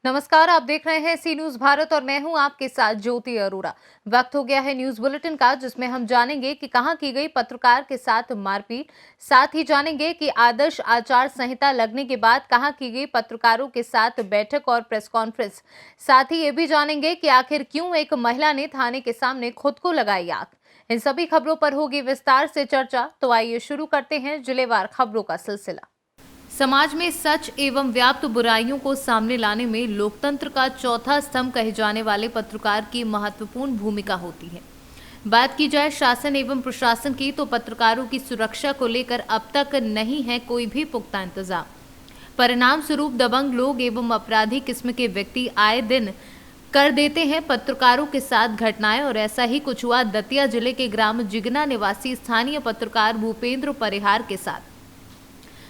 नमस्कार, आप देख रहे हैं सी न्यूज भारत और मैं हूं आपके साथ ज्योति अरोरा। वक्त हो गया है न्यूज बुलेटिन का, जिसमें हम जानेंगे कि कहां की गई पत्रकार के साथ मारपीट। साथ ही जानेंगे कि आदर्श आचार संहिता लगने के बाद कहां की गई पत्रकारों के साथ बैठक और प्रेस कॉन्फ्रेंस। साथ ही ये भी जानेंगे कि आखिर क्यों एक महिला ने थाने के सामने खुद को लगाई आग। इन सभी खबरों पर होगी विस्तार से चर्चा, तो आइए शुरू करते हैं जिलेवार खबरों का सिलसिला। समाज में सच एवं व्याप्त बुराइयों को सामने लाने में लोकतंत्र का चौथा स्तंभ कहे जाने वाले पत्रकार की महत्वपूर्ण भूमिका होती है। बात की जाए शासन एवं प्रशासन की, तो पत्रकारों की सुरक्षा को लेकर अब तक नहीं है कोई भी पुख्ता इंतजाम। परिणाम स्वरूप दबंग लोग एवं अपराधी किस्म के व्यक्ति आए दिन कर देते हैं पत्रकारों के साथ घटनाएं, और ऐसा ही कुछ हुआ दतिया जिले के ग्राम जिगना निवासी स्थानीय पत्रकार भूपेंद्र परिहार के साथ,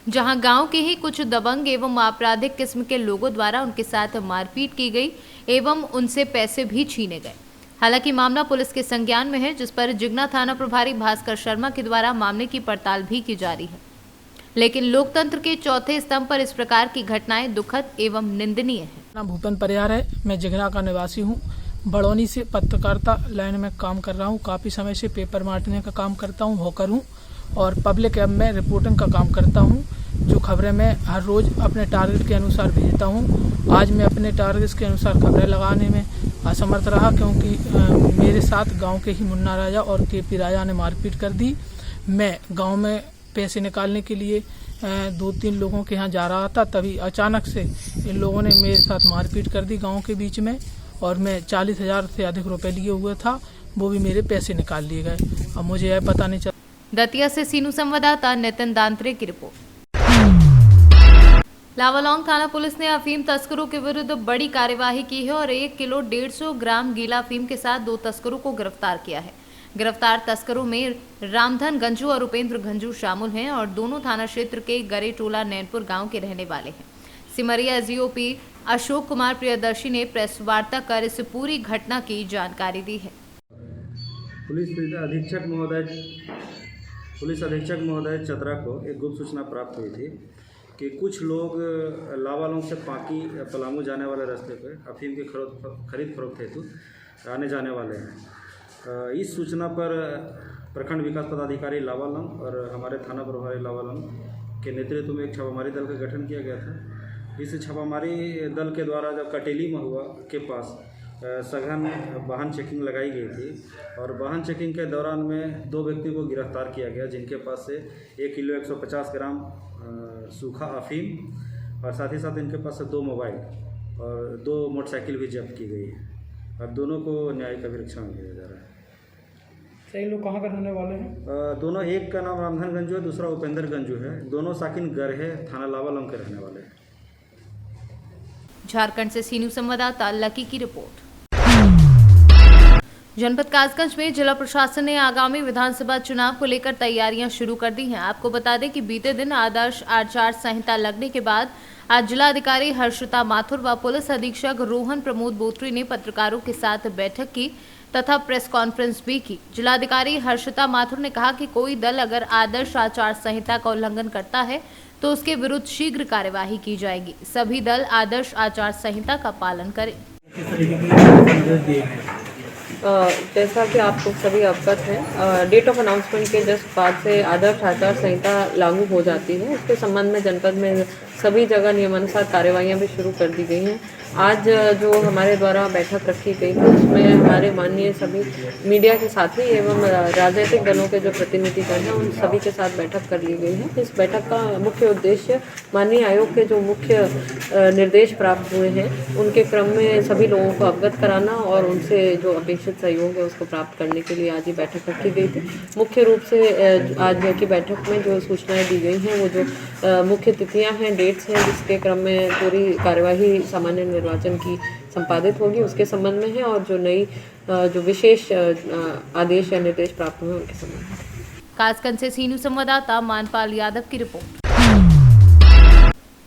जहां गांव के ही कुछ दबंग एवं आपराधिक किस्म के लोगों द्वारा उनके साथ मारपीट की गई एवं उनसे पैसे भी छीने गए। हालांकि मामला पुलिस के संज्ञान में है, जिस पर जिगना थाना प्रभारी भास्कर शर्मा के द्वारा मामले की पड़ताल भी की जा रही है। लेकिन लोकतंत्र के चौथे स्तंभ पर इस प्रकार की घटनाएं दुखद एवं निंदनीय है। नाम भूपेंद्र परिहार है। मैं जिगना का निवासी हूँ। बड़ौनी से पत्रकारिता लाइन में काम कर रहा हूँ। काफ़ी समय से पेपर बांटने का काम करता हूँ, हॉकर हूँ और पब्लिक ऐप में रिपोर्टिंग का काम करता हूँ। जो खबरें मैं हर रोज़ अपने टारगेट के अनुसार भेजता हूँ। आज मैं अपने टारगेट के अनुसार खबरें लगाने में असमर्थ रहा, क्योंकि मेरे साथ गांव के ही मुन्ना राजा और केपी राजा ने मारपीट कर दी। मैं गांव में पैसे निकालने के लिए 2-3 लोगों के यहाँ जा रहा था, तभी अचानक से इन लोगों ने मेरे साथ मारपीट कर दी गाँव के बीच में, और मैं 40,000 से अधिक रुपये लिए हुए था, वो भी मेरे पैसे निकाल लिए गए। अब मुझे यह पता नहीं चला। दतिया से सीनू संवाददाता नितिन दांत्रे की रिपोर्ट। लावालौंग थाना पुलिस ने अफीम तस्करों के विरुद्ध बड़ी कार्यवाही की है और 1 किलो 150 ग्राम गीला अफीम के साथ 2 तस्करों को गिरफ्तार किया है। गिरफ्तार तस्करों में रामधन गंजू और उपेंद्र गंजू शामिल हैं और दोनों थाना क्षेत्र के गरे टोला नैनपुर गांव के रहने वाले हैं। सिमरिया एसडीओपी अशोक कुमार प्रियदर्शी ने प्रेस वार्ता कर इस पूरी घटना की जानकारी दी है। पुलिस अधीक्षक महोदय चतरा को एक गुप्त सूचना प्राप्त हुई थी कि कुछ लोग लावालौंग से पाकी पलामू जाने वाले रास्ते पर अफीम की खरीद फरोख्त हेतु आने जाने वाले हैं। इस सूचना पर प्रखंड विकास पदाधिकारी लावालौंग और हमारे थाना प्रभारी लावालौंग के नेतृत्व में एक छापामारी दल का गठन किया गया था। इस छापामारी दल के द्वारा जब कटेली महुआ के पास सघन वाहन चेकिंग लगाई गई थी और वाहन चेकिंग के दौरान में 2 व्यक्ति को गिरफ्तार किया गया, जिनके पास से 1 किलो 150 ग्राम सूखा अफीम और साथ ही साथ इनके पास से 2 मोबाइल और 2 मोटरसाइकिल भी जब्त की गई है और दोनों को न्यायिक अभिरक्षा में भेजा जा रहा है। सही लोग कहाँ का रहने वाले हैं? दोनों, एक का नाम रामधन गंजू है, दूसरा उपेंद्र गंजू है। दोनों साकिन गरहे थाना लावालौंग के रहने वाले हैं। झारखंड से सीनू संवाददाता लकी की रिपोर्ट। जनपद कासगंज में जिला प्रशासन ने आगामी विधानसभा चुनाव को लेकर तैयारियां शुरू कर दी हैं। आपको बता दें कि बीते दिन आदर्श आचार संहिता लगने के बाद आज जिलाधिकारी हर्षिता माथुर व पुलिस अधीक्षक रोहन प्रमोद बोत्री ने पत्रकारों के साथ बैठक की तथा प्रेस कॉन्फ्रेंस भी की। जिलाधिकारी हर्षिता माथुर ने कहा कि कोई दल अगर आदर्श आचार संहिता का उल्लंघन करता है तो उसके विरुद्ध शीघ्र कार्यवाही की जाएगी। सभी दल आदर्श आचार संहिता का पालन करें। जैसा कि आप लोग सभी अवगत हैं, डेट ऑफ अनाउंसमेंट के जस्ट बाद से आदर्श आचार संहिता लागू हो जाती है। इसके संबंध में जनपद में सभी जगह नियमानुसार कार्यवाहियां भी शुरू कर दी गई हैं। आज जो हमारे द्वारा बैठक रखी गई थी, उसमें हमारे माननीय सभी मीडिया के साथी एवं राजनीतिक दलों के जो प्रतिनिधिगण हैं, उन सभी के साथ बैठक कर ली गई है। इस बैठक का मुख्य उद्देश्य माननीय आयोग के जो मुख्य निर्देश प्राप्त हुए हैं, उनके क्रम में सभी लोगों को अवगत कराना और उनसे जो अपेक्षित सहयोग है उसको प्राप्त करने के लिए आज ही बैठक रखी गई थी। मुख्य रूप से आज की बैठक में जो सूचनाएं दी गई हैं, वो जो मुख्य तिथियां हैं, डेट्स हैं, जिसके क्रम में पूरी कार्यवाही सामान्य निर्वाचन की संपादित होगी, उसके संबंध में है, और जो नई जो विशेष आदेश या निर्देश प्राप्त हुए उनके संबंध में। कासगंज से सीनू संवाददाता मानपाल यादव की रिपोर्ट।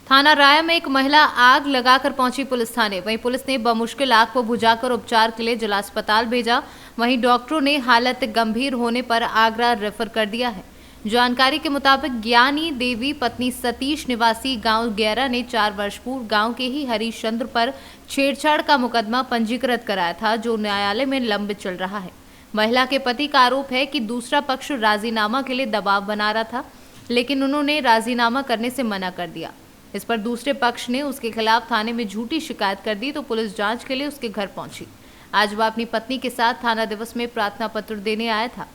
थाना राया में एक महिला आग लगाकर पहुंची पुलिस थाने। वहीं पुलिस ने बमुश्किल आग को बुझाकर उपचार के लिए जिला अस्पताल भेजा। वहीं डॉक्टरों ने हालत गंभीर होने पर आगरा रेफर कर दिया है। जानकारी के मुताबिक ज्ञानी देवी पत्नी सतीश निवासी गांव गैरा ने 4 वर्ष पूर्व गांव के ही हरिश्चंद्र पर छेड़छाड़ का मुकदमा पंजीकृत कराया था, जो न्यायालय में लंबित चल रहा है। महिला के पति का आरोप है कि दूसरा पक्ष राजीनामा के लिए दबाव बना रहा था, लेकिन उन्होंने राजीनामा करने से मना कर दिया। इस पर दूसरे पक्ष ने उसके खिलाफ थाने में झूठी शिकायत कर दी तो पुलिस जांच के लिए उसके घर पहुंची। आज वह अपनी पत्नी के साथ थाना दिवस में प्रार्थना पत्र देने आया था।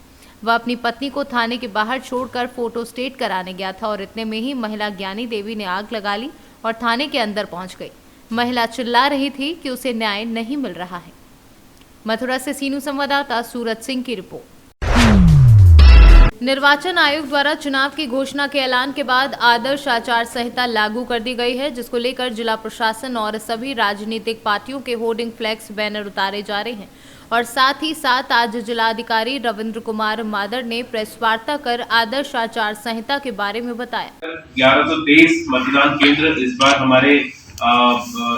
वह अपनी पत्नी को थाने के बाहर छोड़कर फोटो स्टेट कराने गया था और इतने में ही महिला ज्ञानी देवी ने आग लगा ली और थाने के अंदर पहुंच गई। महिला चिल्ला रही थी कि उसे न्याय नहीं मिल रहा है। मथुरा से सीनू संवाददाता सूरज सिंह की रिपोर्ट। निर्वाचन आयोग द्वारा चुनाव की घोषणा के ऐलान के बाद आदर्श आचार संहिता लागू कर दी गई है, जिसको लेकर जिला प्रशासन और सभी राजनीतिक पार्टियों के होर्डिंग, फ्लैक्स, बैनर उतारे जा रहे हैं। और साथ ही साथ आज जिलाधिकारी रविंद्र कुमार मादर ने प्रेस वार्ता कर आदर्श आचार संहिता के बारे में बताया। 1123 मतदान केंद्र इस बार हमारे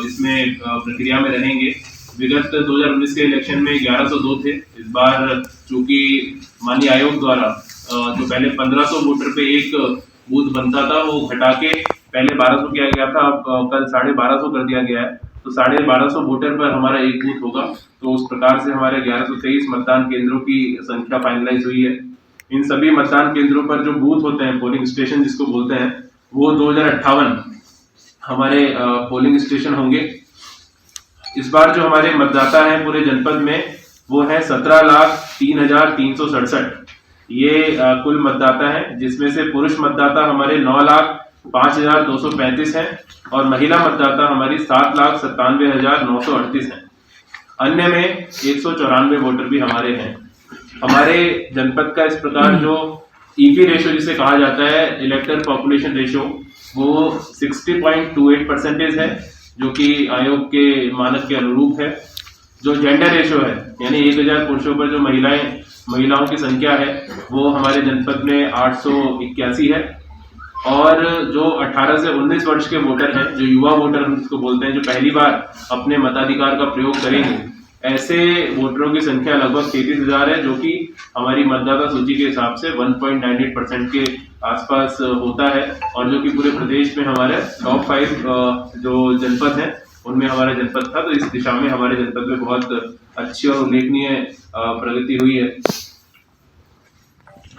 इसमें प्रक्रिया में रहेंगे। विगत 2019 के इलेक्शन में 1102 थे। इस बार चूंकि माननीय आयोग द्वारा जो पहले 1500 वोटर पे एक बूथ बनता था, वो घटा के पहले 1200 किया गया था, अब कल 1250 कर दिया गया है। तो 1250 वोटर पर हमारा एक बूथ होगा। तो उस प्रकार से हमारे 1123 मतदान केंद्रों की संख्या फाइनलाइज हुई है। इन सभी मतदान केंद्रों पर जो बूथ होते हैं, पोलिंग स्टेशन जिसको बोलते हैं, वो 2058 हमारे पोलिंग स्टेशन होंगे। इस बार जो हमारे मतदाता हैं पूरे जनपद में, वो है 17,03,367 ये कुल मतदाता है, जिसमें से पुरुष मतदाता हमारे 9,05,235 हैं और महिला मतदाता हमारी 7,97,938 हैं। अन्य में 194 वोटर भी हमारे हैं। हमारे जनपद का इस प्रकार जो ईपी रेशो जिसे कहा जाता है, इलेक्टर पॉपुलेशन रेशो, वो 60.28% है, जो कि आयोग के मानक के अनुरूप है। जो जेंडर रेशो है, यानी 1000 पुरुषों पर जो महिलाओं की संख्या है, वो हमारे जनपद में 881 है। और जो 18 से 19 वर्ष के वोटर हैं, जो युवा वोटर हम इसको बोलते हैं, जो पहली बार अपने मताधिकार का प्रयोग करेंगे, ऐसे वोटरों की संख्या लगभग 33,000 है, जो कि हमारी मतदाता सूची के हिसाब से 1.98% के आसपास होता है। और जो कि पूरे प्रदेश में हमारे टॉप 5 जो जनपद हैं, उनमें हमारा जनपद था। तो इस दिशा में हमारे जनपद में बहुत अच्छी और उल्लेखनीय प्रगति हुई है।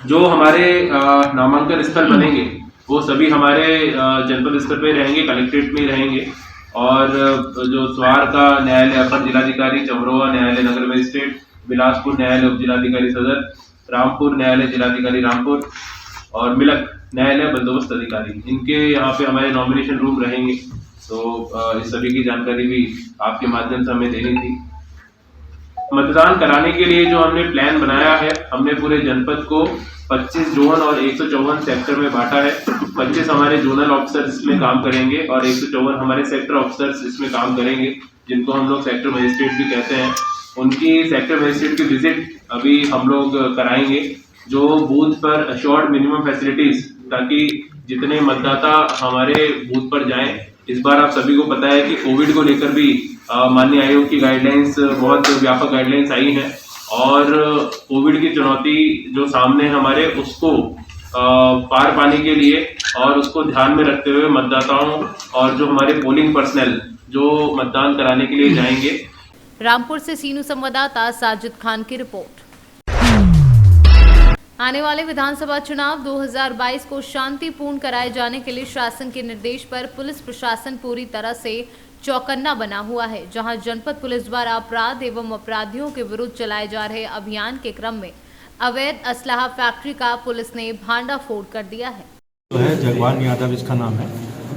जो हमारे नामांकन स्थल बनेंगे, वो सभी हमारे जनपद स्तर पे रहेंगे, कलेक्ट्रेट में रहेंगे। और जो स्वार का न्यायालय अपर जिलाधिकारी, चमरोआ न्यायालय नगर मजिस्ट्रेट, बिलासपुर न्यायालय उप जिलाधिकारी सदर, रामपुर न्यायालय जिलाधिकारी रामपुर और मिलक न्यायालय बंदोबस्त अधिकारी, इनके यहाँ पे हमारे नॉमिनेशन रूम रहेंगे। तो इस सभी की जानकारी भी आपके माध्यम से हमें देनी थी। मतदान कराने के लिए जो हमने प्लान बनाया है, हमने पूरे जनपद को 25 जोन और 154 सेक्टर में बांटा है। 25 हमारे जोनल ऑफिसर्स इसमें काम करेंगे और 154 हमारे सेक्टर ऑफिसर्स इसमें काम करेंगे, जिनको हम लोग सेक्टर मजिस्ट्रेट भी कहते हैं। उनकी सेक्टर मजिस्ट्रेट की विजिट अभी हम लोग कराएंगे, जो बूथ पर अश्योर्ड मिनिमम फैसिलिटीज, ताकि जितने मतदाता हमारे बूथ पर जाएं। इस बार आप सभी को पता है कि कोविड को लेकर भी माननीय आयोग की गाइडलाइंस, बहुत व्यापक गाइडलाइंस आई हैं और कोविड की चुनौती जो सामने हमारे, उसको पार पाने के लिए और उसको ध्यान में रखते हुए मतदाताओं और जो हमारे पोलिंग पर्सनल जो मतदान कराने के लिए जाएंगे। रामपुर से सीनू संवाददाता साजिद खान की रिपोर्ट। आने वाले विधानसभा चुनाव 2022 को शांतिपूर्ण कराए जाने के लिए शासन के निर्देश पर पुलिस प्रशासन पूरी तरह से चौकन्ना बना हुआ है, जहां जनपद पुलिस द्वारा अपराध एवं अपराधियों के विरुद्ध चलाए जा रहे अभियान के क्रम में अवैध असलाहा फैक्ट्री का पुलिस ने भांडाफोड़ कर दिया है। जो है जगवान यादव इसका नाम है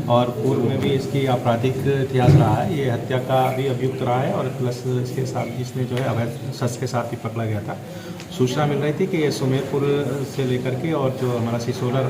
और पूर्व में भी इसकी आपराधिक इतिहास रहा है। ये हत्या का भी अभियुक्त रहा है और प्लस इसके साथ इसने जो है अवैध शस्त्र के साथ ही पकड़ा गया था। सूचना मिल रही थी कि ये सुमेरपुर से लेकर के और जो हमारा सिसोलर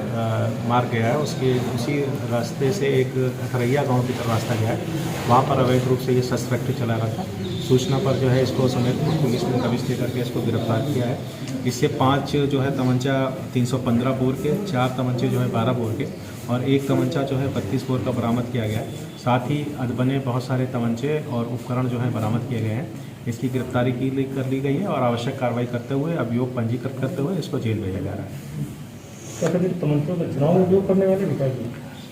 मार्ग गया है, उसके उसी रास्ते से एक खरैया गांव की तरफ रास्ता गया है, वहाँ पर अवैध रूप से ये शस्त्र फैक्ट्री चला रहा था। सूचना पर जो है इसको सुमेरपुर पुलिस ने दबिश दे करके इसको गिरफ्तार किया है। इससे 5 जो है तमंचा 315 बोर के, 4 तमंचे जो है 12 बोर के और 1 तमंचा जो है 32 बोर का बरामद किया गया है। साथ ही अदबने बहुत सारे तमंचे और उपकरण जो है बरामद किए गए हैं। इसकी गिरफ्तारी कर ली गई है और आवश्यक कार्रवाई करते हुए अभियोग पंजीकृत करते हुए इसको जेल भेजा जा रहा है। तमंत्रों का चुनाव उपयोग करने वाले विकास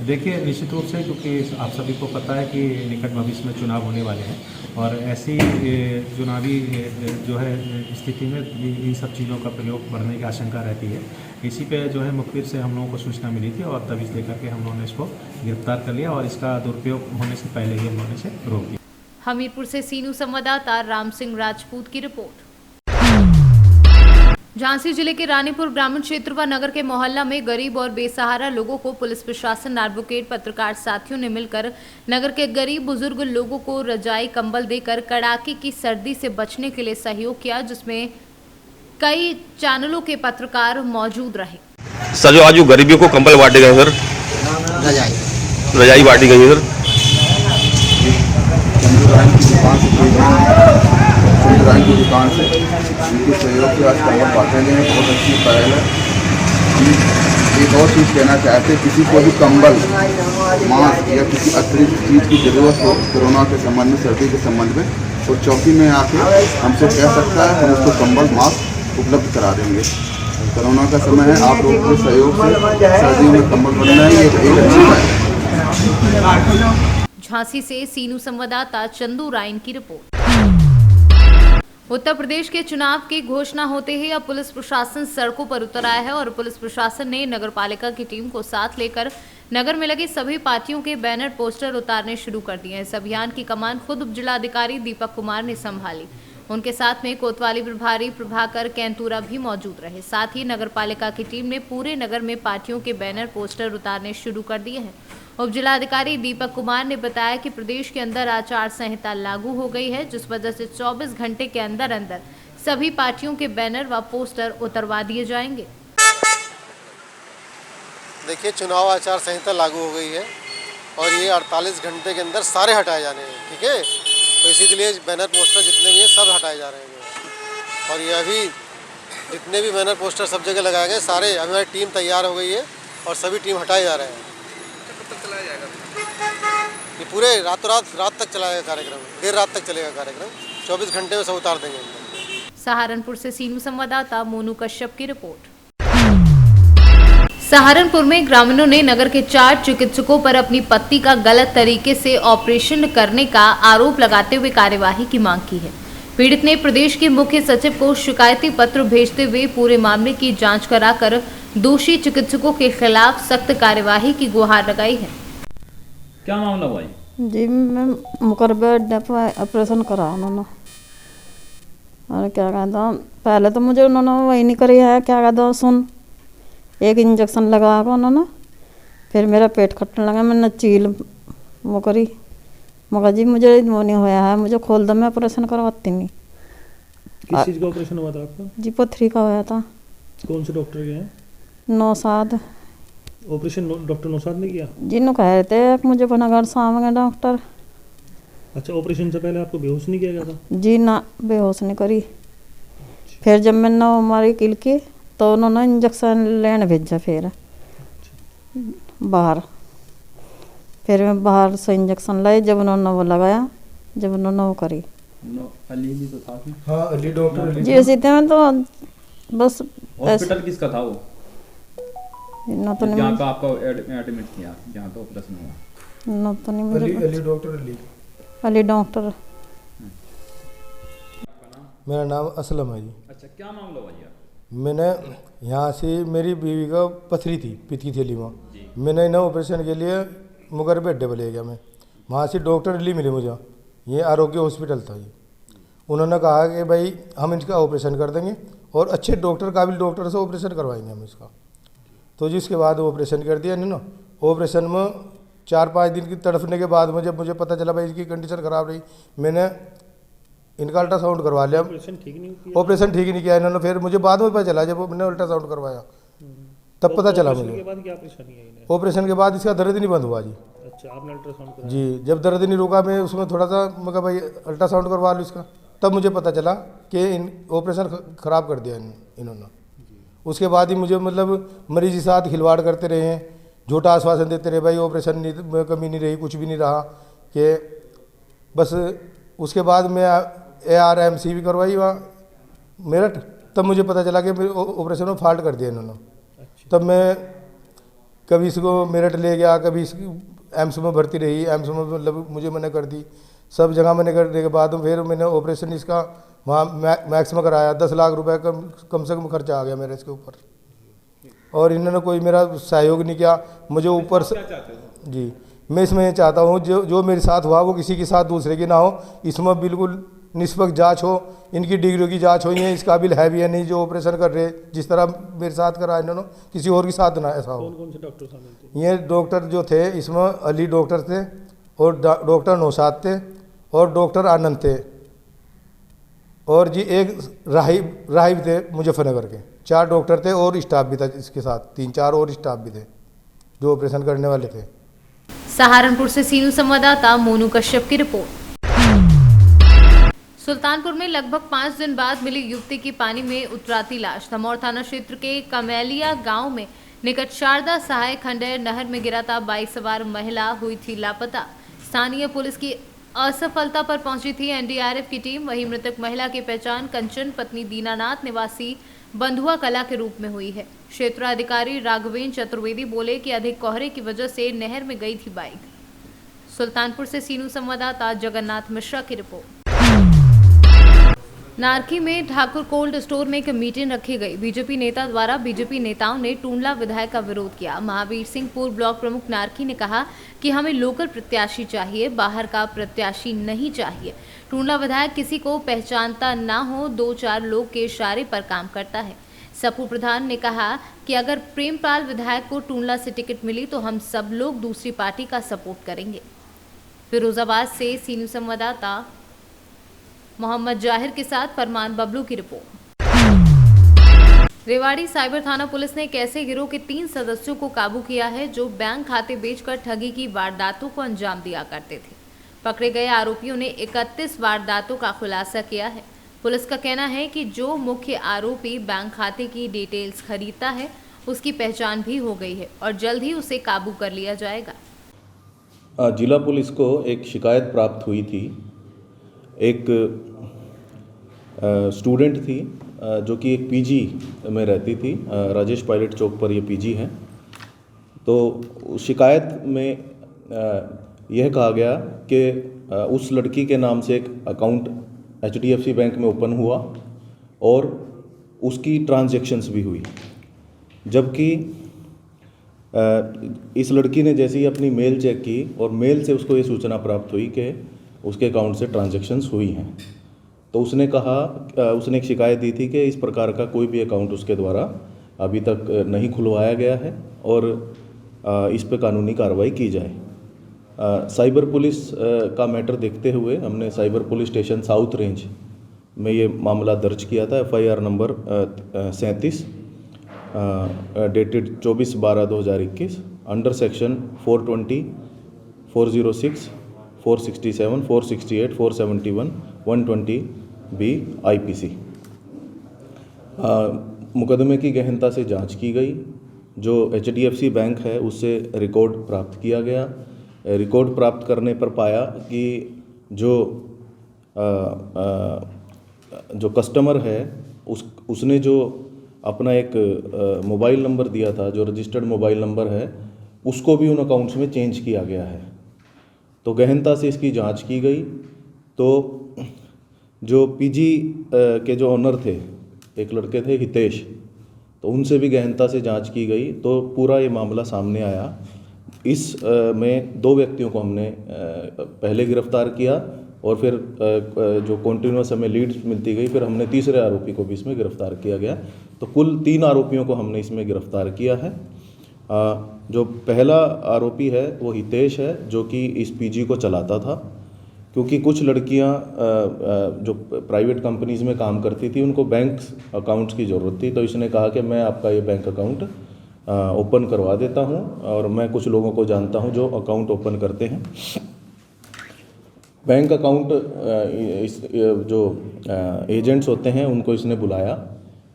देखिए, निश्चित रूप से, क्योंकि आप सभी को पता है कि निकट भविष्य में चुनाव होने वाले हैं और ऐसी चुनावी जो है स्थिति में इन सब चीज़ों का प्रयोग बढ़ने की आशंका रहती है। इसी पे जो है मुखबिर से हम लोगों को सूचना मिली थी और तभी लेकर के हम लोगों ने इसको गिरफ्तार कर लिया और इसका दुरुपयोग होने से पहले ही हम लोगों ने इसे रोक दिया। हमीरपुर से सीनू संवाददाता राम सिंह राजपूत की रिपोर्ट। झांसी जिले के रानीपुर ग्रामीण क्षेत्र व नगर के मोहल्ला में गरीब और बेसहारा लोगों को पुलिस प्रशासन, एडवोकेट, पत्रकार साथियों ने मिलकर नगर के गरीब बुजुर्ग लोगों को रजाई कंबल देकर कड़ाके की सर्दी से बचने के लिए सहयोग किया, जिसमें कई चैनलों के पत्रकार मौजूद रहे। सर, जो आज जो गरीबियों को कंबल बांटे गए सर, रजाई बांटी गई है सर। की दुकान से उनके सहयोग से आज कंबल बांटे गए हैं, बहुत अच्छी पहल है। हम एक और चीज़ कहना चाहते हैं, किसी को भी कंबल, मास्क या किसी अतिरिक्त चीज़ की ज़रूरत हो कोरोना के संबंध में, सर्दी के संबंध में, तो चौकी में आके हमसे कह सकता है, हम उसको कंबल, मास्क उपलब्ध करा देंगे। कोरोना का समय है, आप लोगों के सहयोग से सर्दियों में कंबल बनना ही एक अच्छी बात है। झांसी से सीनू संवाददाता चंदू राइन की रिपोर्ट। उत्तर प्रदेश के चुनाव की घोषणा होते ही अब पुलिस प्रशासन सड़कों पर उतर आया है और पुलिस प्रशासन ने नगरपालिका की टीम को साथ लेकर नगर में लगे सभी पार्टियों के बैनर, पोस्टर उतारने शुरू कर दिए हैं। इस अभियान की कमान खुद उप जिलाधिकारी दीपक कुमार ने संभाली। उनके साथ में कोतवाली प्रभारी प्रभाकर कैंतूरा भी मौजूद रहे। साथ ही नगरपालिका की टीम ने पूरे नगर में पार्टियों के बैनर, पोस्टर उतारने शुरू कर दिए हैं। उप जिलाधिकारी दीपक कुमार ने बताया कि प्रदेश के अंदर आचार संहिता लागू हो गई है, जिस वजह से 24 घंटे के अंदर अंदर सभी पार्टियों के बैनर व पोस्टर उतरवा दिए जाएंगे। देखिए, चुनाव आचार संहिता लागू हो गई है और ये 48 घंटे के अंदर सारे हटाए जाने हैं, ठीक है। तो इसी के लिए बैनर, पोस्टर जितने भी हैं सब हटाए जा रहे हैं और ये अभी जितने भी बैनर, पोस्टर सब जगह लगाए गए, सारे हमारी टीम तैयार हो गई है और सभी टीम हटाए जा रहे हैं। ये पूरे रात तक चलाएगा कार्यक्रम, देर रात तक चलेगा कार्यक्रम, 24 घंटे में सब उतार देंगे। सहारनपुर से सीनू संवाददाता मोनू कश्यप की रिपोर्ट। सहारनपुर में ग्रामीणों ने नगर के 4 चिकित्सकों पर अपनी पत्नी का गलत तरीके से ऑपरेशन करने का आरोप लगाते हुए कार्यवाही की मांग की है। पीड़ित ने प्रदेश के मुख्य सचिव को शिकायती पत्र भेजते हुए पूरे मामले की जांच कराकर दोषी चिकित्सकों के खिलाफ सख्त कार्यवाही की गुहार लगाई है। क्या मामला हुआ जी? मैं मुकरबे ऑपरेशन करा उन्होंने, और क्या कहता, पहले तो मुझे उन्होंने वही नहीं करी है, क्या कहता, सुन, एक इंजेक्शन लगा कर उन्होंने, फिर मेरा पेट खटने लगा, मैंने चील वो करी, मगर जी मुझे वो नहीं होया है, मुझे खोल दो, मैं ऑपरेशन करवाती नहीं। किस चीज़ का ऑपरेशन हुआ था आपका? जी पथरी का होया था। कौन से डॉक्टर के हैं? नौसाद। ऑपरेशन डॉक्टर नौसाद ने किया? जिन्हों कह रहे थे मुझे अपना घर सामने डॉक्टर। अच्छा, ऑपरेशन से पहले आपको बेहोश नहीं किया गया था? जी ना, बेहोश नहीं करी। फिर जब मैंने हमारी किल की तो उन्होंने इंजेक्शन लेने भेजा, फिर बाहर, फिर मैं बाहर से इंजेक्शन लाई, जब उन्होंने वो लगाया, जब उन्होंने वो करी। अली भी तो था? हाँ, अली डॉक्टर जी इसी में तो बस। हॉस्पिटल किसका था वो? ना तो जहाँ पे आपका एडमिट किया, जहाँ पे ऑपरेशन हुआ? ना तो नहीं मुझे। Ali doctor Ali doctor. मेरा नाम असलम है जी। अच्छा, क्या मामला हुआ? मैंने यहाँ से, मेरी बीवी का पथरी थी पित्त की थैली में, मैंने इन्हें ऑपरेशन के लिए मुकरबे अड्डे पर ले गया। मैं वहाँ से डॉक्टर अली मिले मुझे, ये आरोग्य हॉस्पिटल था ये। उन्होंने कहा कि भाई हम इसका ऑपरेशन कर देंगे और अच्छे डॉक्टर, काबिल डॉक्टर से ऑपरेशन करवाएंगे हम इसका। तो जिसके बाद ऑपरेशन कर दिया ना। ऑपरेशन में 4-5 दिन की तड़फने के बाद मुझे पता चला भाई इसकी कंडीशन ख़राब रही, मैंने इनका अल्ट्रासाउंड करवा लिया। ऑपरेशन ठीक ही नहीं किया इन्होंने। फिर मुझे बाद में पता चला, जब मैंने अल्ट्रासाउंड करवाया तब पता चला मुझे। ऑपरेशन के बाद इसका दर्द ही नहीं बंद हुआ जी। अच्छा, आपने अल्ट्रासाउंड कराया? जी, जब दर्द नहीं रुका, मैं उसमें थोड़ा सा मैं कहा भाई अल्ट्रासाउंड करवा लो इसका, तब मुझे पता चला कि ऑपरेशन ख़राब कर दिया इन्होंने। उसके बाद ही मुझे मतलब मरीज के साथ खिलवाड़ करते रहे हैं, झूठा आश्वासन देते रहे, भाई ऑपरेशन में कमी नहीं रही, कुछ भी नहीं रहा कि बस। उसके बाद मैं ARMC भी करवाई वहाँ मेरठ, तब मुझे पता चला कि ऑपरेशन में फॉल्ट कर दिया इन्होंने। अच्छा, तब मैं कभी इसको मेरठ ले गया, कभी एम्स में भर्ती रही, एम्स में मतलब मुझे मैंने कर दी, सब जगह मैंने करने के बाद फिर मैंने ऑपरेशन इसका वहाँ मैक्स में कराया। 10 लाख रुपए कम से कम खर्चा आ गया मेरे इसके ऊपर, और इन्होंने कोई मेरा सहयोग नहीं किया मुझे ऊपर से। जी, मैं इसमें ये चाहता हूँ जो मेरे साथ हुआ वो किसी के साथ दूसरे की ना हो, इसमें बिल्कुल निष्पक्ष जांच हो, इनकी डिग्रियों की जांच हो, ये इस काबिल है भी या नहीं जो ऑपरेशन कर रहे, जिस तरह मेरे साथ करा इन्होंने किसी और के साथ ना ऐसा हो। कौन से डॉक्टर शामिल थे? ये डॉक्टर जो थे इसमें अली डॉक्टर थे, और डॉक्टर नौशाद थे, और डॉक्टर आनंद थे, और जी एक राहिब थे मुजफ्फरनगर के। 4 डॉक्टर थे और स्टाफ भी था इसके साथ, 3-4 और स्टाफ भी थे जो ऑपरेशन करने वाले थे। सहारनपुर से सीनू संवाददाता मोनू कश्यप की रिपोर्ट। सुल्तानपुर में लगभग 5 दिन बाद मिली युवती की पानी में उतराती लाश। दमौर थाना क्षेत्र के कमेलिया गांव में निकट शारदा सहाय खंडेर नहर में गिरा था बाइक सवार महिला हुई थी लापता। स्थानीय पुलिस की असफलता पर पहुंची थी एनडीआरएफ की टीम। वहीं मृतक महिला की पहचान कंचन पत्नी दीनानाथ निवासी बंधुआ कला के रूप में हुई है। क्षेत्राधिकारी राघवेंद्र चतुर्वेदी बोले कि अधिक कोहरे की वजह से नहर में गई थी बाइक। सुल्तानपुर से सीनू संवाददाता जगन्नाथ मिश्रा की रिपोर्ट। नारकी में ठाकुर कोल्ड स्टोर में एक मीटिंग रखी गई। बीजेपी नेता द्वारा बीजेपी नेताओं ने टूंडला विधायक का विरोध किया। महावीर सिंह पूर्व ब्लॉक प्रमुख नारकी ने कहा कि हमें लोकल प्रत्याशी चाहिए, बाहर का प्रत्याशी नहीं चाहिए। टूंडला विधायक किसी को पहचानता ना हो, 2-4 लोग के इशारे पर काम करता है। सपू प्रधान ने कहा कि अगर प्रेमपाल विधायक को टूंडला से टिकट मिली तो हम सब लोग दूसरी पार्टी का सपोर्ट करेंगे। फिरोजाबाद से सीनू संवाददाता मोहम्मद जाहिर के साथ फरमान बबलू की रिपोर्ट। रेवाड़ी साइबर थाना पुलिस ने एक ऐसे गिरोह के 3 सदस्यों को काबू किया है जो बैंक खाते बेचकर ठगी की वारदातों को अंजाम दिया करते थे। पकड़े गए आरोपियों ने 31 वारदातों का खुलासा किया है। पुलिस का कहना है कि जो मुख्य आरोपी बैंक खाते की डिटेल्स खरीदता है उसकी पहचान भी हो गई है और जल्द ही उसे काबू कर लिया जाएगा। जिला पुलिस को एक शिकायत प्राप्त हुई थी। एक स्टूडेंट थी जो कि एक पीजी में रहती थी, राजेश पायलट चौक पर ये पीजी है। तो उस शिकायत में यह कहा गया कि उस लड़की के नाम से एक अकाउंट HDFC बैंक में ओपन हुआ और उसकी ट्रांजैक्शंस भी हुई, जबकि इस लड़की ने जैसे ही अपनी मेल चेक की और मेल से उसको ये सूचना प्राप्त हुई कि उसके अकाउंट से ट्रांजैक्शंस हुई हैं। तो उसने कहा, उसने एक शिकायत दी थी कि इस प्रकार का कोई भी अकाउंट उसके द्वारा अभी तक नहीं खुलवाया गया है और इस पर कानूनी कार्रवाई की जाए। साइबर पुलिस का मैटर देखते हुए हमने cyber police station south range में ये मामला दर्ज किया था। FIR number 37 dated 24/12/2021 under section 420, 406, 467, 468, 471, 120B IPC। मुकदमे की गहनता से जांच की गई। जो HDFC बैंक है उससे रिकॉर्ड प्राप्त किया गया। रिकॉर्ड प्राप्त करने पर पाया कि जो कस्टमर है उसने जो अपना एक मोबाइल नंबर दिया था, जो रजिस्टर्ड मोबाइल नंबर है, उसको भी उन अकाउंट्स में चेंज किया गया है। तो गहनता से इसकी जांच की गई। तो जो पीजी के जो ऑनर थे, एक लड़के थे हितेश, तो उनसे भी गहनता से जांच की गई। तो पूरा ये मामला सामने आया। इस में 2 व्यक्तियों को हमने पहले गिरफ्तार किया और फिर जो कॉन्टिन्यूस हमें लीड्स मिलती गई, फिर हमने तीसरे आरोपी को भी इसमें गिरफ्तार किया गया। तो कुल 3 आरोपियों को हमने इसमें गिरफ्तार किया है। जो पहला आरोपी है वो हितेश है, जो कि इस पीजी को चलाता था। क्योंकि कुछ लड़कियां जो प्राइवेट कंपनीज़ में काम करती थी उनको बैंक अकाउंट्स की ज़रूरत थी, तो इसने कहा कि मैं आपका ये बैंक अकाउंट ओपन करवा देता हूं और मैं कुछ लोगों को जानता हूं जो अकाउंट ओपन करते हैं। बैंक अकाउंट जो एजेंट्स होते हैं उनको इसने बुलाया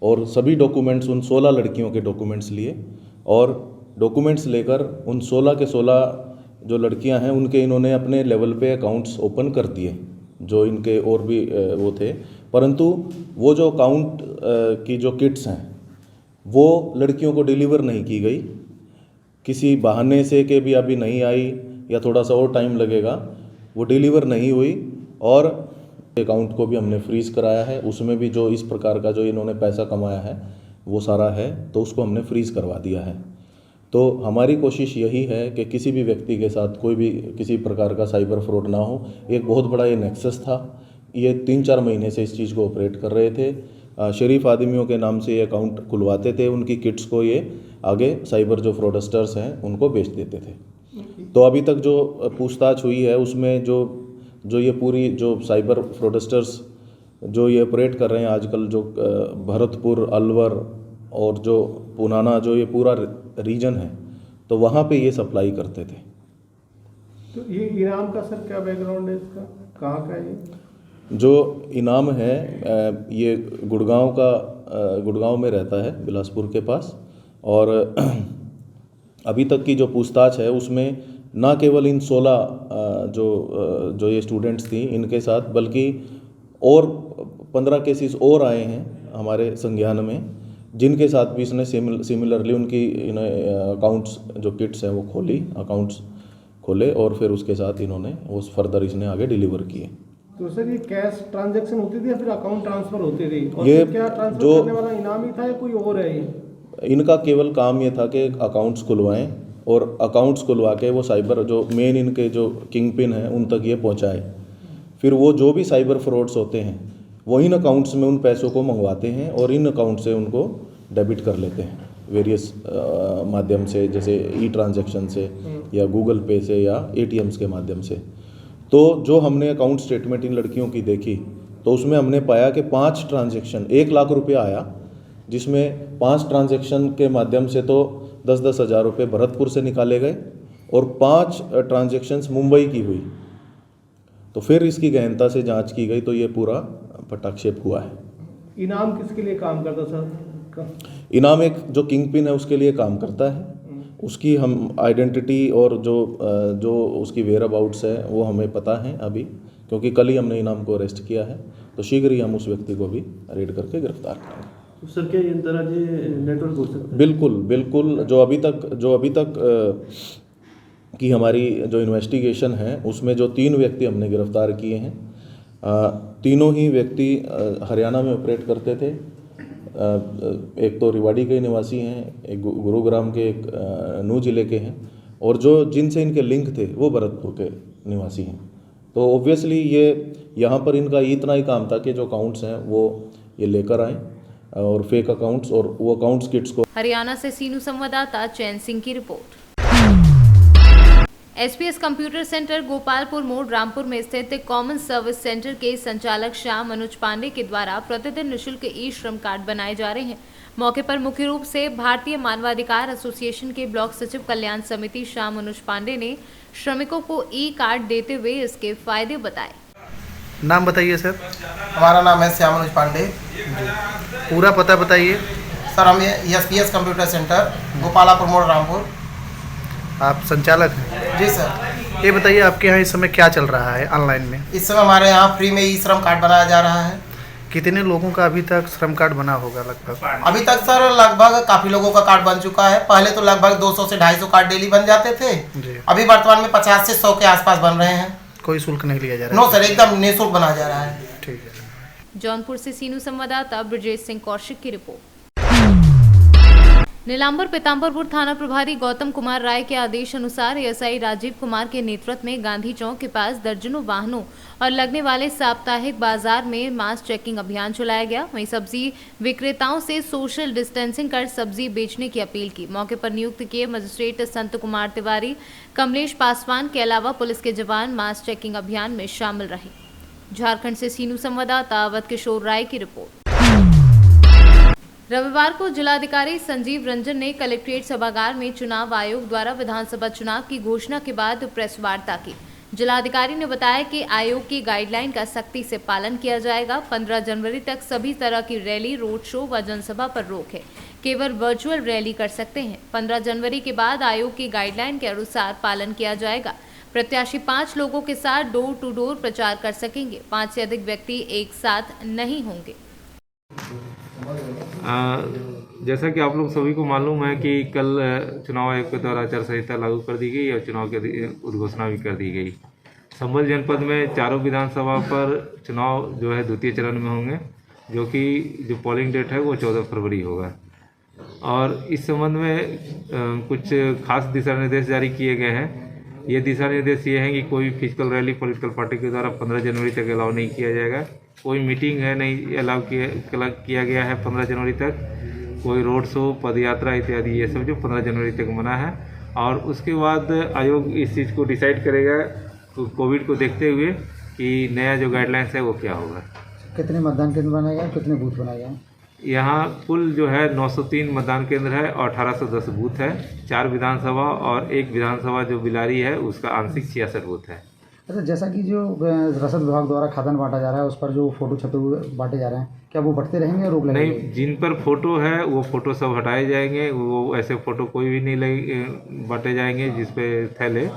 और सभी डॉक्यूमेंट्स, उन 16 लड़कियों के डॉक्यूमेंट्स लिए और डॉक्यूमेंट्स लेकर उन 16 के 16 जो लड़कियां हैं उनके इन्होंने अपने लेवल पे अकाउंट्स ओपन कर दिए, जो इनके और भी वो थे। परंतु वो जो अकाउंट की जो किट्स हैं वो लड़कियों को डिलीवर नहीं की गई किसी बहाने से कि भी अभी नहीं आई या थोड़ा सा और टाइम लगेगा, वो डिलीवर नहीं हुई और अकाउंट को भी हमने फ्रीज़ कराया है। उसमें भी जो इस प्रकार का जो इन्होंने पैसा कमाया है वो सारा है, तो उसको हमने फ्रीज़ करवा दिया है। तो हमारी कोशिश यही है कि किसी भी व्यक्ति के साथ कोई भी किसी प्रकार का साइबर फ्रॉड ना हो। एक बहुत बड़ा ये नेक्सस था, ये 3-4 महीने से इस चीज़ को ऑपरेट कर रहे थे। शरीफ आदमियों के नाम से ये अकाउंट खुलवाते थे, उनकी किट्स को ये आगे साइबर जो फ्रॉडस्टर्स हैं उनको बेच देते थे। तो अभी तक जो पूछताछ हुई है उसमें जो ये पूरी जो साइबर फ्रॉडस्टर्स जो ये ऑपरेट कर रहे हैं आजकल, जो भरतपुर, अलवर और जो पुनाना, जो ये पूरा रीजन है, तो वहाँ पे ये सप्लाई करते थे। तो ये इनाम का सर क्या बैकग्राउंड है इसका, कहाँ का है ये? जो इनाम है ये गुड़गांव में रहता है, बिलासपुर के पास। और अभी तक की जो पूछताछ है उसमें ना केवल इन 16 जो ये स्टूडेंट्स थी इनके साथ, बल्कि और 15 केसेस और आए हैं हमारे संज्ञान में, जिनके साथ भी इसने सिमिलरली उनकी अकाउंट्स जो किट्स हैं वो अकाउंट्स खोले और फिर उसके साथ इन्होंने वो फर्दर इसने आगे डिलीवर किए। तो सर ये कैश ट्रांजैक्शन होती थी या फिर अकाउंट ट्रांसफर होती थी? और ये क्या ट्रांसफर जो करने वाला इनाम ही था या कोई और है ये? इनका केवल काम ये था कि अकाउंट्स खुलवाएं और अकाउंट्स खुलवा के वो साइबर जो मेन इनके जो किंग पिन हैं उन तक ये पहुंचाए। फिर वो जो भी साइबर फ्रॉड्स होते हैं वो इन अकाउंट्स में उन पैसों को मंगवाते हैं और इन अकाउंट से उनको डेबिट कर लेते हैं वेरियस माध्यम से, जैसे ई ट्रांजैक्शन से या गूगल पे से या ATMs के माध्यम से। तो जो हमने अकाउंट स्टेटमेंट इन लड़कियों की देखी तो उसमें हमने पाया कि 5 ट्रांजैक्शन 1 लाख रुपया आया, जिसमें 5 ट्रांजैक्शन के माध्यम से तो 10-10 हज़ार रुपये भरतपुर से निकाले गए और 5 ट्रांजैक्शंस मुंबई की हुई। तो फिर इसकी गहनता से जांच की गई तो ये पूरा पटाक्षेप हुआ है। इनाम किसके लिए काम करता सर? इनाम एक जो किंग पिन है उसके लिए काम करता है। उसकी हम आइडेंटिटी और जो उसकी वेयर अबाउट्स है वो हमें पता है अभी, क्योंकि कल ही हमने इनाम को अरेस्ट किया है। तो शीघ्र ही हम उस व्यक्ति को भी रेड करके गिरफ्तार करेंगे। तो सर क्या इन तरह के नेटवर्क हो सकते हैं? बिल्कुल। जो अभी तक की हमारी जो इन्वेस्टिगेशन है उसमें जो 3 व्यक्ति हमने गिरफ्तार किए हैं, तीनों ही व्यक्ति हरियाणा में ऑपरेट करते थे। एक तो रिवाड़ी के निवासी हैं, एक गुरुग्राम के, एक नूह जिले के हैं, और जो जिनसे इनके लिंक थे वो भरतपुर के निवासी हैं। तो ऑब्वियसली ये यहाँ पर इनका इतना ही काम था कि जो अकाउंट्स हैं वो ये लेकर आए और फेक अकाउंट्स और वो अकाउंट्स किट्स को। हरियाणा से सीनू संवाददाता चैन सिंह की report. SPS computer centre Gopalpur मोड़ रामपुर में स्थित कॉमन सर्विस सेंटर के संचालक श्याम अनुज पांडे के द्वारा प्रतिदिन निःशुल्क ई श्रम कार्ड बनाए जा रहे हैं। मौके पर मुख्य रूप से भारतीय मानवाधिकार एसोसिएशन के ब्लॉक सचिव कल्याण समिति श्याम अनुज पांडे ने श्रमिकों को ई कार्ड देते हुए इसके फायदे बताए। नाम बताइए सर। हमारा नाम है श्याम अनुज पांडे। पूरा पता बताइए सर। हम SPS कंप्यूटर सेंटर गोपालपुर मोड़ रामपुर। आप संचालक हैं? जी सर। ये बताइए आपके यहाँ इस समय क्या चल रहा है ऑनलाइन में? इस समय हमारे यहाँ फ्री में ई श्रम कार्ड बनाया जा रहा है। कितने लोगों का अभी तक श्रम कार्ड बना होगा लगभग? अभी तक सर लगभग काफ़ी लोगों का कार्ड बन चुका है। पहले तो लगभग 200 से 250 कार्ड डेली बन जाते थे जी। अभी वर्तमान में 50 से 100 के आसपास बन रहे हैं। कोई शुल्क नहीं लिया जा रहा? नो सर, एकदम निःशुल्क बनाया जा रहा है। ठीक है। जौनपुर से सीनू संवाददाता ब्रजेश सिंह कौशिक की रिपोर्ट। नीलांबर पीताम्बरपुर थाना प्रभारी गौतम कुमार राय के आदेश अनुसार एएसआई राजीव कुमार के नेतृत्व में गांधी चौक के पास दर्जनों वाहनों और लगने वाले साप्ताहिक बाजार में मास चेकिंग अभियान चलाया गया। वहीं सब्जी विक्रेताओं से सोशल डिस्टेंसिंग कर सब्जी बेचने की अपील की। मौके पर नियुक्त किए मजिस्ट्रेट संत कुमार तिवारी, कमलेश पासवान के अलावा पुलिस के जवान मास चेकिंग अभियान में शामिल रहे। झारखंड से सीनू संवाददाता अवध किशोर राय की रिपोर्ट। रविवार को जिलाधिकारी संजीव रंजन ने कलेक्ट्रेट सभागार में चुनाव आयोग द्वारा विधानसभा चुनाव की घोषणा के बाद प्रेस वार्ता की। जिलाधिकारी ने बताया कि आयोग की गाइडलाइन का सख्ती से पालन किया जाएगा। 15 जनवरी तक सभी तरह की रैली, रोड शो व जनसभा पर रोक है, केवल वर्चुअल रैली कर सकते हैं। 15 जनवरी के बाद आयोग की गाइडलाइन के अनुसार पालन किया जाएगा। प्रत्याशी 5 लोगों के साथ डोर टू डोर प्रचार कर सकेंगे। 5 से अधिक व्यक्ति एक साथ नहीं होंगे। जैसा कि आप लोग सभी को मालूम है कि कल चुनाव आयोग के द्वारा आचार संहिता लागू कर दी गई और चुनाव की उद्घोषणा भी कर दी गई। संभल जनपद में चारों विधानसभा पर चुनाव जो है द्वितीय चरण में होंगे, जो कि जो पोलिंग डेट है वो 14 फरवरी होगा। और इस संबंध में कुछ खास दिशा निर्देश जारी किए गए हैं। ये दिशा निर्देश ये हैं कि कोई फिजिकल रैली पॉलिटिकल पार्टी के द्वारा 15 जनवरी तक अलाउ नहीं किया जाएगा। कोई मीटिंग है नहीं अलाउ किया गया है 15 जनवरी तक। कोई रोड शो, पदयात्रा इत्यादि ये सब जो 15 जनवरी तक मना है। और उसके बाद आयोग इस चीज़ को डिसाइड करेगा कोविड को देखते हुए कि नया जो गाइडलाइंस है वो क्या होगा। कितने मतदान केंद्र बनाए गए, कितने बूथ बनाए गए? यहाँ कुल जो है 903 मतदान केंद्र है और 1810 बूथ है। 4 विधानसभा और 1 विधानसभा जो बिलारी है उसका आंशिक 66 बूथ है। अच्छा, जैसा कि जो रसद विभाग द्वारा खाद्यान्न बांटा जा रहा है उस पर जो फोटो छपे हुए बांटे जा रहे हैं, क्या वो बढ़ते रहेंगे, रोक लगेगी? नहीं, जिन पर फोटो है वो फोटो सब हटाए जाएंगे। वो ऐसे फोटो कोई भी नहीं बांटे जाएंगे जिस पे थैले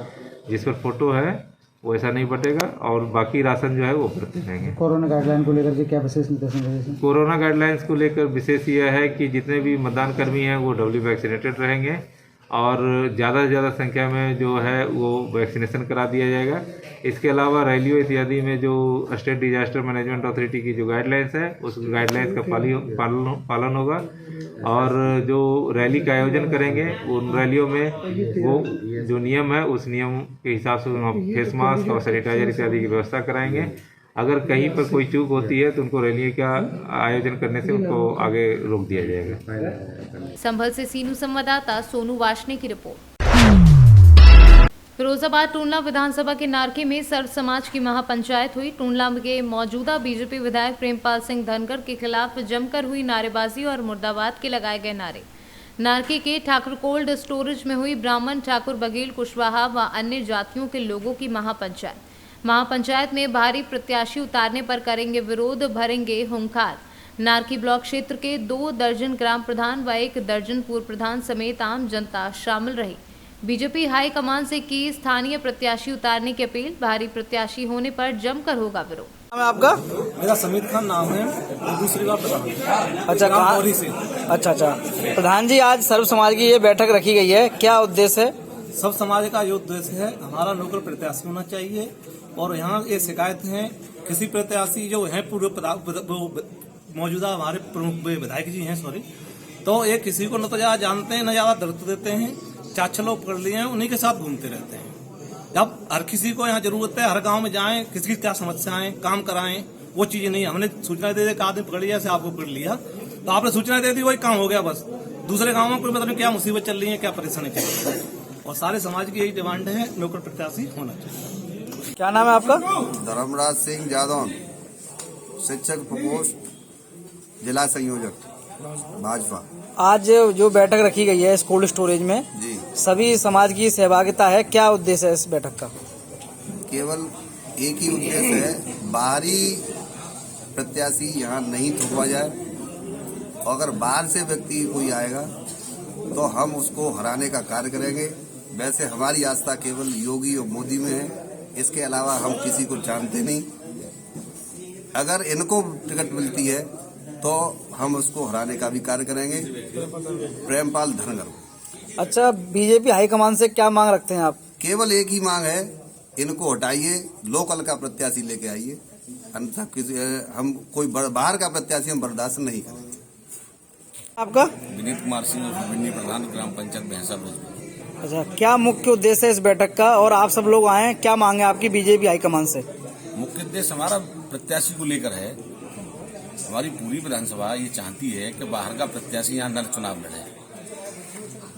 जिस पर फोटो है वो ऐसा नहीं बटेगा। और बाकी राशन जो है वो बढ़ते रहेंगे। कोरोना गाइडलाइन को लेकर के क्या विशेष निर्देशन दिए? कोरोना गाइडलाइंस को लेकर विशेष यह है कि जितने भी मतदान कर्मी हैं वो डबली वैक्सीनेटेड रहेंगे और ज़्यादा से ज़्यादा संख्या में जो है वो वैक्सीनेशन करा दिया जाएगा। इसके अलावा रैलियों इत्यादि में जो स्टेट डिजास्टर मैनेजमेंट अथॉरिटी की जो गाइडलाइंस है उस गाइडलाइंस का पालन होगा। और जो रैली का आयोजन करेंगे उन रैलियों में वो जो नियम है उस नियम के हिसाब से फेस मास्क और सैनिटाइजर इत्यादि की व्यवस्था कराएंगे। अगर कहीं पर कोई चूक होती है तो उनको रैली का आयोजन करने से उनको आगे रोक दिया जाएगा। संभल से सीनू संवाददाता सोनू वाशने की रिपोर्ट। फिरोजाबाद टूंडला विधानसभा के नारकी में सर्व समाज की महापंचायत हुई। टूंडला के मौजूदा बीजेपी विधायक प्रेमपाल सिंह धनगर के खिलाफ जमकर हुई नारेबाजी और मुर्दाबाद के लगाए गए नारे। नारकी के ठाकुर कोल्ड स्टोरेज में हुई ब्राह्मण, ठाकुर, बघेल, कुशवाहा व अन्य जातियों के लोगों की महापंचायत में भारी प्रत्याशी उतारने पर करेंगे विरोध, भरेंगे हुंकार। नारकी ब्लॉक क्षेत्र के 2 दर्जन ग्राम प्रधान व 1 दर्जन पूर्व प्रधान समेत आम जनता शामिल रही। बीजेपी हाई कमान से की स्थानीय प्रत्याशी उतारने की अपील। भारी प्रत्याशी होने पर जमकर होगा विरोध। नाम है आपका? मेरा समीर खान नाम है, दूसरी बार प्रधान। अच्छा, कहाँ से? अच्छा, प्रधान जी, आज सर्व समाज की ये बैठक रखी गई है, क्या उद्देश्य है? सब समाज का ये उद्देश्य है, हमारा लोकल प्रत्याशी होना चाहिए। और यहाँ ये शिकायत है किसी प्रत्याशी जो है पूर्व मौजूदा हमारे प्रमुख विधायक जी हैं, तो ये किसी को न तो ज्यादा जानते हैं न ज्यादा दर्द देते हैं। 4 लोग पकड़ लिए हैं, उन्हीं के साथ घूमते रहते हैं। जब हर किसी को यहाँ जरूरत है, हर गांव में जाएं, किसी की क्या समस्याएं, काम कराएं, वो चीजें नहीं। हमने सूचना दे दी कि आदमी पकड़ लिया, आपको पकड़ लिया, तो आपने सूचना दे दी, वही काम हो गया बस। दूसरे गाँव में कोई पता नहीं क्या मुसीबत चल रही है, क्या परेशानी चल रही है। और सारे समाज की यही डिमांड है, लोकल प्रत्याशी होना चाहिए। क्या नाम है आपका? धर्मराज सिंह जादौन, शिक्षक प्रकोष्ठ, जिला संयोजक भाजपा। आज जो बैठक रखी गई है कोल्ड स्टोरेज में जी, सभी समाज की सहभागिता है, क्या उद्देश्य है इस बैठक का? केवल एक ही उद्देश्य है, बाहरी प्रत्याशी यहाँ नहीं थोपा जाए। अगर बाहर से व्यक्ति कोई आएगा तो हम उसको हराने का कार्य करेंगे। वैसे हमारी आस्था केवल योगी और मोदी में है, इसके अलावा हम किसी को जानते नहीं। अगर इनको टिकट मिलती है तो हम उसको हराने का भी कार्य करेंगे, प्रेमपाल धनगर। अच्छा, बीजेपी हाईकमान से क्या मांग रखते हैं आप? केवल एक ही मांग है, इनको हटाइए, लोकल का प्रत्याशी लेके आइए। अन्यथा हम कोई बाहर का प्रत्याशी हम बर्दाश्त नहीं करेंगे। आपका? विनीत कुमार सिंह, प्रधान ग्राम पंचायत भैंसा। अच्छा, क्या मुख्य उद्देश्य है इस बैठक का और आप सब लोग आए हैं, क्या मांगे आपकी बीजेपी हाईकमान से? मुख्य उद्देश्य हमारा प्रत्याशी को लेकर है। हमारी पूरी विधानसभा ये चाहती है कि बाहर का प्रत्याशी यहाँ न चुनाव लड़े।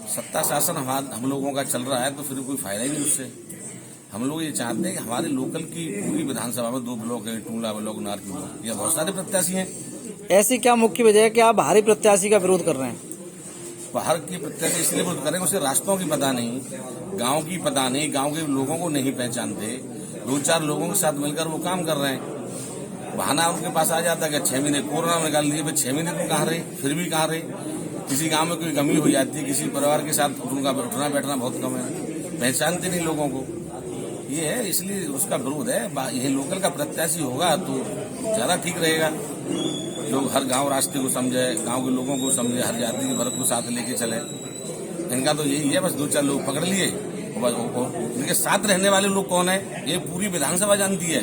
सत्ता शासन हम लोगों का चल रहा है तो फिर कोई फायदा ही नहीं उससे। हम लोग ये चाहते हैं कि हमारे लोकल की पूरी विधानसभा में 2 ब्लॉक है, टूंडला ब्लॉक, नारकी ब्लॉक, ये बहुत सारे प्रत्याशी हैं। ऐसी क्या मुख्य वजह है कि आप बाहरी प्रत्याशी का विरोध कर रहे हैं? बाहर के प्रत्याशी इसलिए विरोध करेंगे, उसे रास्तों की पता नहीं, गांव की पता नहीं, गांव के लोगों को नहीं पहचानते। 2-4 लोगों के साथ मिलकर वो काम कर रहे हैं। बहाना उनके पास आ जाता है कि 6 महीने कोरोना में निकाल दिए, 6 महीने तो कहाँ रहे, फिर भी कहाँ रहे। किसी गांव में कोई कमी हो जाती है, किसी परिवार के साथ उनका उठना बैठना बहुत कम है, पहचानते नहीं लोगों को। ये है, इसलिए उसका विरोध है। ये लोकल का प्रत्याशी होगा तो ज्यादा ठीक रहेगा। लोग हर गांव रास्ते को समझे, गांव के लोगों को समझे, हर जाति के भरत को साथ लेके चले। इनका तो यही है, बस 2-4 लोग पकड़ लिए और बस इनके साथ रहने वाले लोग कौन है ये पूरी विधानसभा जानती है।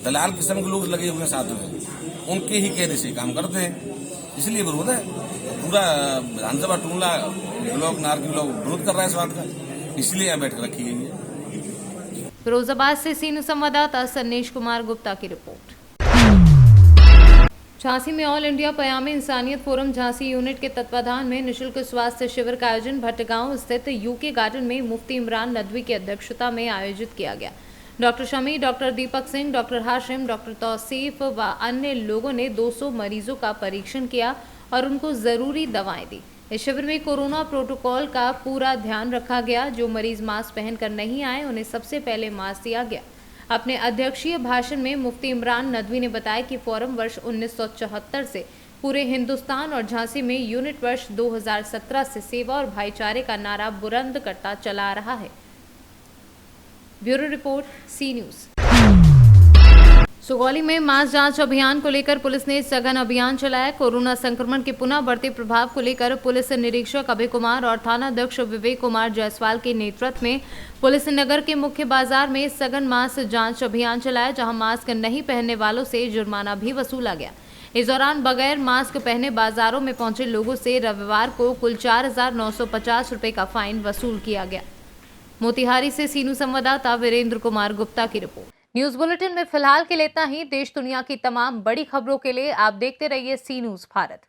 दलाल किस्म के लोग लगे हुए साथ में, उनके ही कहने से काम करते हैं, इसलिए विरोध है। पूरा विधानसभा टूला ब्लॉक नारकी ब्लॉक विरोध कर रहा है इस बात का, इसलिए यहाँ बैठक रखी गई है। फिरोजाबाद से सीनू संवाददाता सन्नेश कुमार गुप्ता की रिपोर्ट। झांसी में ऑल इंडिया पयामे इंसानियत फोरम झांसी यूनिट के तत्वाधान में निशुल्क स्वास्थ्य शिविर का आयोजन भट्टगांव स्थित यूके गार्डन में मुफ्ती इमरान नदवी की अध्यक्षता में आयोजित किया गया। Doctor Shami, doctor Deepak Singh, doctor Hashim, doctor Tausif व अन्य लोगों ने 200 मरीजों का परीक्षण किया और उनको जरूरी दवाएं दी। इस शिविर में कोरोना प्रोटोकॉल का पूरा ध्यान रखा गया। जो मरीज मास्क पहनकर नहीं आए उन्हें सबसे पहले मास्क दिया गया। अपने अध्यक्षीय भाषण में मुफ्ती इमरान नदवी ने बताया कि फोरम वर्ष 1974 से पूरे हिंदुस्तान और झांसी में यूनिट वर्ष 2017 से सेवा और भाईचारे का नारा बुलंद करता चला आ रहा है। ब्यूरो रिपोर्ट, सी न्यूज। सुगौली में मास जांच अभियान को लेकर पुलिस ने सघन अभियान चलाया। कोरोना संक्रमण के पुनः बढ़ते प्रभाव को लेकर पुलिस निरीक्षक अभय कुमार और थानाध्यक्ष विवेक कुमार जायसवाल के नेतृत्व में पुलिस ने नगर के मुख्य बाजार में सघन मास जांच अभियान चलाया, जहां मास्क नहीं पहनने वालों से जुर्माना भी वसूला गया। इस दौरान बगैर मास्क पहने बाजारों में पहुंचे लोगों से रविवार को कुल 4,950 रुपए का फाइन वसूल किया गया। मोतिहारी से सीनू संवाददाता वीरेंद्र कुमार गुप्ता की रिपोर्ट। न्यूज बुलेटिन में फिलहाल के लिए इतना ही। देश दुनिया की तमाम बड़ी खबरों के लिए आप देखते रहिए सी न्यूज भारत।